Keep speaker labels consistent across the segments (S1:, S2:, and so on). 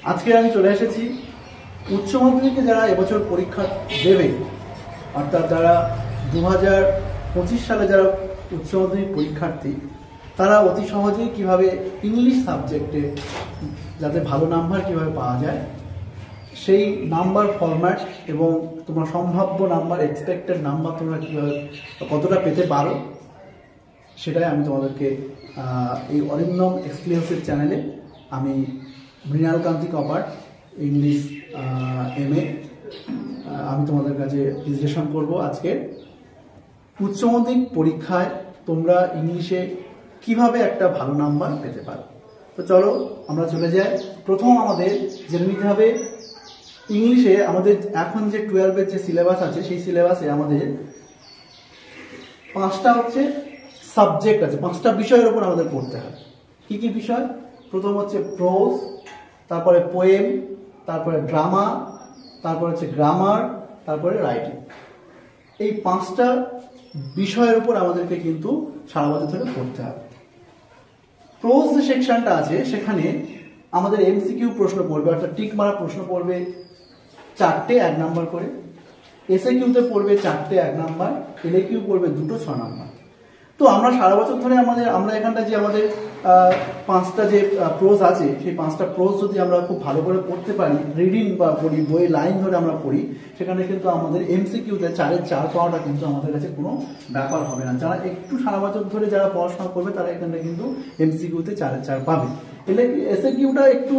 S1: আজকে আমি চলে এসেছি উচ্চ মাধ্যমিকে যারা এবছর পরীক্ষা দেবে, অর্থাৎ যারা 2025 সালে যারা উচ্চ মাধ্যমিক পরীক্ষার্থী, তারা অতি সহজেই কিভাবে ইংলিশ সাবজেক্টে যাতে ভালো নাম্বার কিভাবে পাওয়া যায়, সেই নাম্বার ফরম্যাট এবং তোমার সম্ভাব্য নাম্বার, এক্সপেক্টেড নাম্বার তোমরা কীভাবে কতটা পেতে পারো, সেটাই আমি তোমাদেরকে এই অরিন্দম এক্সক্লুসিভ চ্যানেলে আমি মৃণালকান্তি কপাট ইংলিশ MA আমি তোমাদের কাছে বিশ্লেষণ করব। আজকে উচ্চ মাধ্যমিক পরীক্ষায় তোমরা ইংলিশে কিভাবে একটা ভালো নাম্বার পেতে পারো। তো চলো আমরা চলে যাই। প্রথম আমাদের জেনে নিতে হবে ইংলিশে আমাদের এখন যে 12-এর যে সিলেবাস আছে, সেই সিলেবাসে আমাদের 5টা হচ্ছে সাবজেক্ট আছে, 5টা বিষয়ের উপর আমাদের পড়তে হবে। কি কি বিষয়? প্রথম হচ্ছে প্রোজ, তারপরে পোয়েম, তারপরে ড্রামা, তারপরে হচ্ছে গ্রামার, তারপরে রাইটিং। এই 5টা বিষয়ের উপর আমাদেরকে কিন্তু সারা বছর ধরে পড়তে হবে। প্রোজ যে সেকশনটা আছে সেখানে আমাদের MCQ প্রশ্ন পড়বে, অর্থাৎ টিক মারা প্রশ্ন পড়বে 4টে 1 নাম্বার করে, SAQ-তে পড়বে 4টে 1 নাম্বার, LAQ পড়বে 2টো 6 নাম্বার। তো আমরা সারা বছর ধরে আমরা এখানটা যে আমাদের 5টা যে প্রোজ আছে, সেই 5টা প্রোজ যদি আমরা খুব ভালো করে পড়তে পারি, রিডিং বা পড়ি, বই লাইন ধরে আমরা পড়ি, সেখানে কিন্তু আমাদের MCQ-তে 4-এর 4 পাওয়াটা কিন্তু আমাদের কাছে কোনো ব্যাপার হবে না। যারা একটু সারা বছর ধরে যারা পড়াশোনা করবে তারা এখানে কিন্তু MCQ-তে 4-এর 4 পাবে। SAQ-টা একটু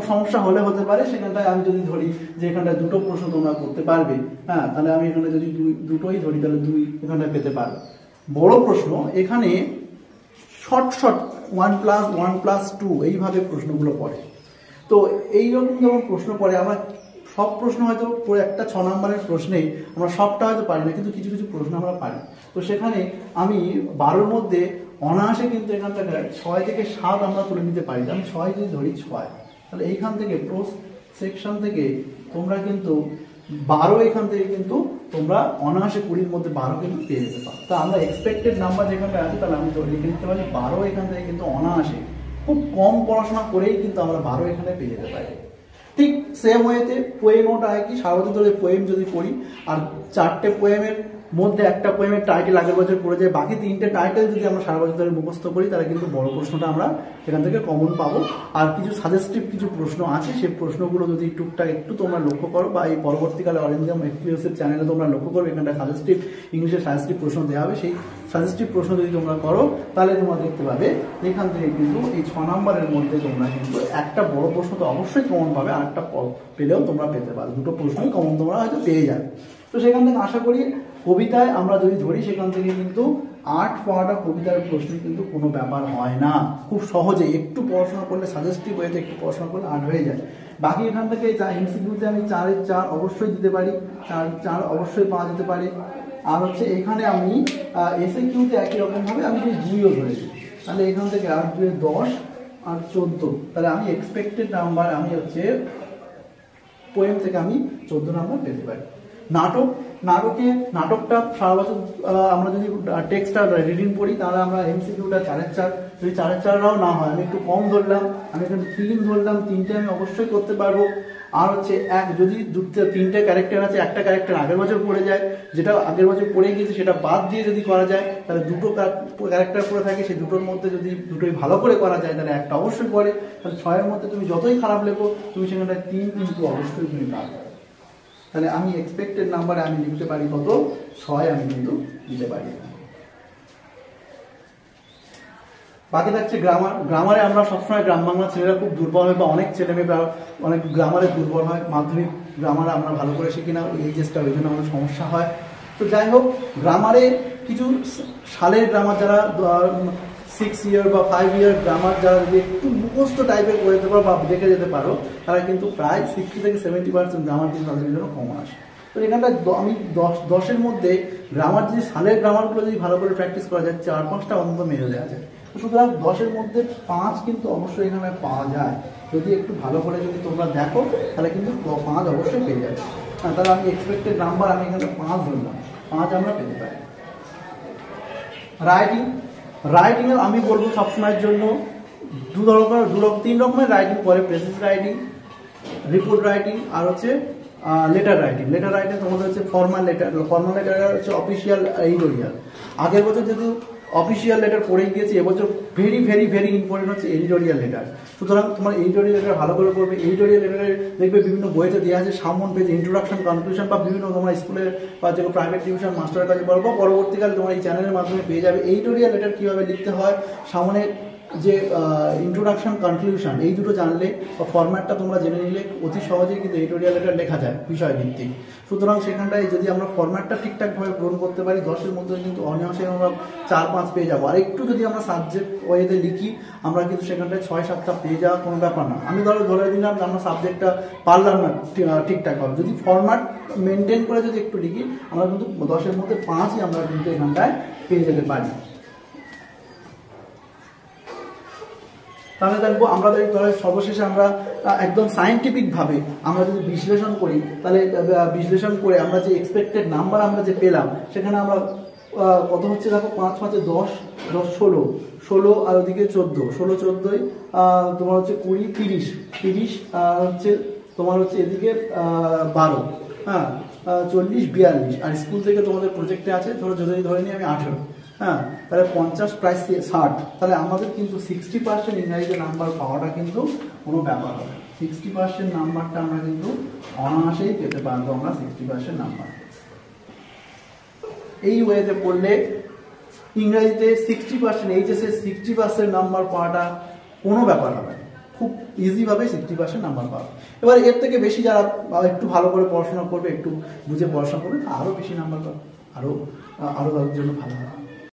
S1: সমস্যা হলে হতে পারে, সেখানটায় আমি যদি ধরি যে এখানটায় 2টো প্রশ্ন তোমরা করতে পারবে, হ্যাঁ, তাহলে আমি এখানে যদি দুটোই ধরি তাহলে 2 এখানটায় পেতে পারবে। বড় প্রশ্ন এখানে শর্ট 1+1+2 এইভাবে প্রশ্নগুলো পড়ে। তো এইরকম যখন প্রশ্ন পড়ে, আমরা সব প্রশ্ন হয়তো একটা 6 নম্বরের প্রশ্নেই আমরা সবটা হয়তো পারি না, কিন্তু কিছু কিছু প্রশ্ন আমরা পারি। তো সেখানে আমি 12-র মধ্যে অনায়াসে কিন্তু এখান থেকে 6 থেকে 7 আমরা তুলে নিতে পারি। আমি 6 যদি ধরি 6, তাহলে এইখান থেকে প্রোজ সেকশন থেকে তোমরা কিন্তু 12 এখান থেকে কিন্তু তোমরা অনায়াসে 20-র মধ্যে 12 কিন্তু পেয়ে যেতে পারো। তা আমরা এক্সপেক্টেড নাম্বার যেখানটা আছে তাহলে আমি লিখে নিতে পারি 12 এখান থেকে কিন্তু অনায়াসে, খুব কম পড়াশোনা করেই কিন্তু আমরা 12 এখানে পেয়ে যেতে পারি। ঠিক সেম ওয়েতে পোয়েমটা হয় কি, সারা বছর ধরে পোয়েম যদি পড়ি আর 4টে পোয়েমের মধ্যে একটা পোয়েমের টাইটেল আগের বছর পড়ে যায়, বাকি 3টে টাইটেল যদি আমরা সারা বছর ধরে মুখস্থ করি তাহলে কিন্তু বড় প্রশ্নটা আমরা এখান থেকে কমন পাবো। আর কিছু সাজেস্টিভ কিছু প্রশ্ন আছে, সেই প্রশ্নগুলো যদি টুকটাক একটু তোমরা লক্ষ্য করো, বা এই পরবর্তীকালে অরিন্দম এক্সক্লুসিভ চ্যানেলে তোমরা লক্ষ্য করো, এখানটা সাজেস্টিভ ইংলিশের সাজেস্টিভ প্রশ্ন দেওয়া হবে। সেই সাজেস্টিভ প্রশ্ন যদি তোমরা করো তাহলে তোমরা দেখতে পাবে এখান থেকে কিন্তু এই 6 নম্বরের মধ্যে তোমরা কিন্তু একটা বড় প্রশ্ন তো অবশ্যই কমন পাবে, আর একটা পেলেও তোমরা পেতে পারো, 2টো প্রশ্নই কমন তোমরা হয়তো পেয়ে যাবে। তো সেখান থেকে আশা করি কবিতায় আমরা যদি ধরি সেখান থেকে কিন্তু 8 পাওয়াটা কবিতার প্রশ্ন কিন্তু কোনো ব্যাপার হয় না, খুব সহজে একটু পড়াশোনা করলে, সাজেস্টিভ ওয়েতে একটু পড়াশোনা করলে 8 হয়ে যায়। বাকি এখান থেকে MCQ-তে আমি 4-এর 4 অবশ্যই দিতে পারি, 4 অবশ্যই পাওয়া যেতে পারে। আর হচ্ছে এখানে আমি SAQ-তে একই রকমভাবে আমি যদি 2ও ধরেছি, তাহলে এখান থেকে 8×2 10 আর 14, তাহলে আমি এক্সপেক্টেড নাম্বার আমি হচ্ছে পোয়েম থেকে আমি 14 নাম্বার পেতে পারি। নাটকটা সারা বছর আমরা যদি টেক্সটটা রিডিং পড়ি তাহলে আমরা MCQ-টা 4-এর 4, যদি 4-এর 4-রাও না হয় আমি একটু কম ধরলাম, আমি এখানে 3 ধরলাম, 3টে আমি অবশ্যই করতে পারবো। আর হচ্ছে যদি 3টে ক্যারেক্টার আছে, একটা ক্যারেক্টার আগের বছর পড়ে যায়, যেটা আগের বছর পড়ে গিয়েছে সেটা বাদ দিয়ে যদি করা যায় তাহলে 2টো ক্যারেক্টার পড়ে থাকে, সেই 2টোর মধ্যে যদি 2টোই ভালো করে করা যায় তাহলে একটা অবশ্যই পড়ে। তাহলে 6-এর মধ্যে তুমি যতই খারাপ লেখো তুমি সেখানে 3 কিন্তু অবশ্যই তুমি পাবে। তাহলে আমি এক্সপেক্টেড নাম্বারে আমি লিখতে পারি কত? 6 আমি কিন্তু দিতে পারি। বাকি থাকছে গ্রামারে আমরা সবসময় গ্রাম বাংলা ছেলেরা খুব দুর্বল হয়, বা অনেক ছেলেমেয়ে অনেক গ্রামারে দুর্বল হয়, মাধ্যমিক গ্রামারে আমরা ভালো করে শিখি না, এই চেষ্টা ওই জন্য আমাদের সমস্যা হয়। তো যাই হোক, গ্রামারে কিছু সালের গ্রামার যারা 6 ইয়ার বা 5 ইয়ার গ্রামার যারা যদি একটু মুখস্থ টাইপের করে যেতে পারো বা দেখে যেতে পারো, তারা কিন্তু প্রায় 60 থেকে 70% গ্রামার কিন্তু তাদের জন্য কম আসে। তো এখানটা আমি 10-10-এর মধ্যে গ্রামার যদি সালের গ্রামারগুলো যদি ভালো করে প্র্যাকটিস করা যায়, 4-5টা অন্তত মেরে দেওয়া যায়। সুতরাং 10-এর মধ্যে 5 কিন্তু অবশ্যই এখানে পাওয়া যায়, যদি একটু ভালো করে যদি তোমরা দেখো তাহলে কিন্তু 5 অবশ্যই পেয়ে যাবে। তাহলে আমি এক্সপেক্টেড নাম্বার আমি এখানে 5 ধরলাম, 5 আমরা পেতে পারি। রাইটিং আমি বলবো সবসময়ের জন্য 3 রকমের রাইটিং পরে, প্রেসিস রাইটিং, রিপোর্ট রাইটিং আর হচ্ছে লেটার রাইটিং। লেটার রাইটিং তোমাদের হচ্ছে ফর্মাল লেটার হচ্ছে অফিসিয়াল এডিটোরিয়াল। আগের বছর যেহেতু অফিসিয়াল লেটার পড়ে গিয়েছে, এবছর ভেরি ভেরি ভেরি ইম্পর্টেন্ট হচ্ছে এডিটোরিয়াল লেটার। সুতরাং তোমার এডিটোরিয়াল লেটার ভালো করে পড়বে। এডিটোরিয়াল লেটারে দেখবে বিভিন্ন বইতে দেওয়া আছে সামন পেজ, ইন্ট্রোডাকশন, কনক্লুশন, বা বিভিন্ন তোমার স্কুলের বা যেগুলো প্রাইভেট টিউশন মাস্টারের কাছে পড়বো, পরবর্তীকালে তোমার এই চ্যানেলের মাধ্যমে পেয়ে যাবে এডিটোরিয়াল লেটার কীভাবে লিখতে হয়। সামনে যে ইন্ট্রোডাকশন, কনক্লুশন, এই দুটো জানলে বা ফরম্যাটটা তোমরা জেনে নিলে অতি সহজেই কিন্তু এডিটোরিয়াল লেটার লেখা যায় বিষয়ভিত্তিক। সুতরাং সেখানটায় যদি আমরা ফরম্যাটটা ঠিকঠাকভাবে পূরণ করতে পারি, 10-এর মধ্যে কিন্তু অনায়াসে আমরা 4-5 পেয়ে যাবো। আর একটু যদি আমরা সাবজেক্ট ওয়েতে লিখি, আমরা কিন্তু সেখানটায় 6-7টা পেয়ে যাওয়া কোনো ব্যাপার না। আমি ধরে দিলাম যে আমরা সাবজেক্টটা পারলাম না ঠিকঠাকভাবে, যদি ফরম্যাট মেনটেন করে যদি একটু লিখি, আমরা কিন্তু 10-এর মধ্যে 5ই আমরা কিন্তু এখানটায় পেয়ে যেতে পারি। তাহলে দেখবো আমরা সর্বশেষে আমরা একদম সায়েন্টিফিকভাবে আমরা যদি বিশ্লেষণ করি, তাহলে বিশ্লেষণ করে আমরা যে এক্সপেক্টেড নাম্বার আমরা যে পেলাম, সেখানে আমরা কত হচ্ছে দেখো, 5-5-এ 10, 16 আর ওদিকে 14, 16-14 তোমার হচ্ছে 20, 30 আর হচ্ছে তোমার হচ্ছে এদিকে 12, হ্যাঁ 40, 42, আর স্কুল থেকে তোমাদের প্রজেক্টে আছে যদি ধরে নিই আমি 18, হ্যাঁ তাহলে 50 প্রায় 60। তাহলে আমাদের কিন্তু 60% ইংরাজিতে নাম্বার পাওয়াটা কিন্তু কোনো ব্যাপার হবে। 60% নাম্বারটা আমরা কিন্তু অনায়াসেই পেতে পারবো আমরা 60% নাম্বার। এই ওয়েতে পড়লে ইংরাজিতে 60%, এইচএসের 60% নাম্বার পাওয়াটা কোনো ব্যাপার হবে না, খুব ইজিভাবে 60% নাম্বার পাবে। এবার এর থেকে বেশি যারা একটু ভালো করে পড়াশোনা করবে, একটু বুঝে পড়াশোনা করবে, আরও বেশি নাম্বার পাবে, আরও তাদের জন্য ভালো হবে।